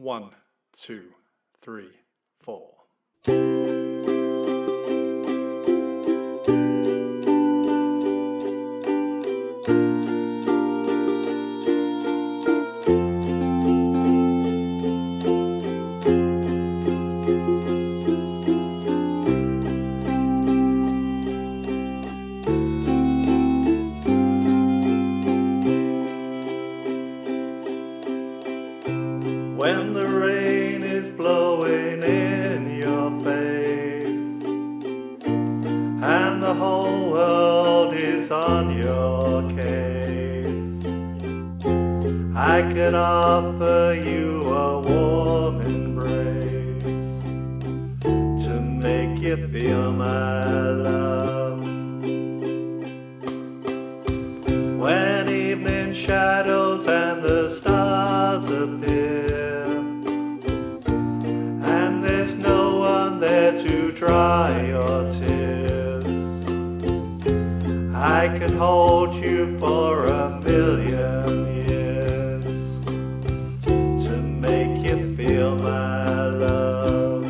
1, 2, 3, 4. When the rain is blowing in your face and the whole world is on your case, I could offer you a warm embrace to make you feel my love. When evening shadows and the stars appear, there's no one there to dry your tears, I could hold you for 1,000,000 years to make you feel my love.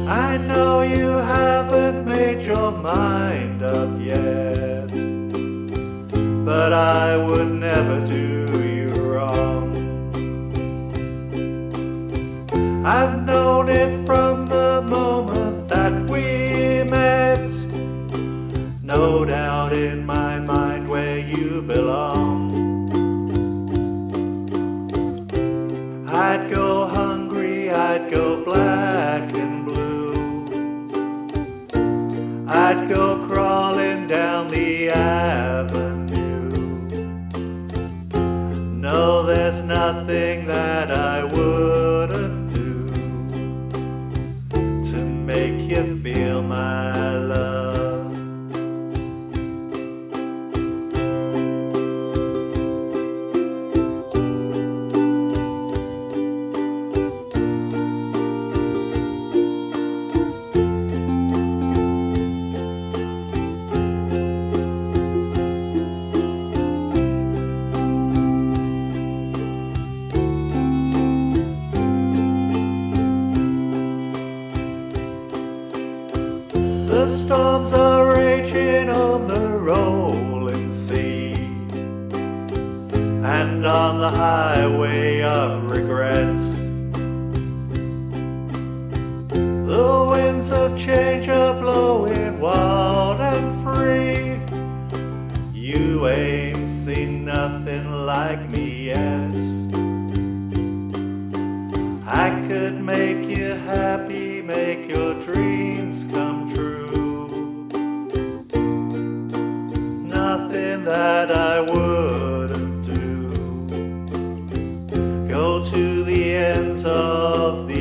I know you haven't made your mind up yet, but I would never do you wrong. I've known it from the moment that we met, no doubt in my mind where you belong. I'd go hungry, I'd go black and blue, I'd go crawling down the avenue. No, there's nothing that I wouldn't make you feel my love. The storms are raging on the rolling sea and on the highway of regret. The winds of change are blowing wild and free. You ain't seen nothing like me yet. I could make you happy, make your dreams come true. Nothing that I wouldn't do. Go to the ends of the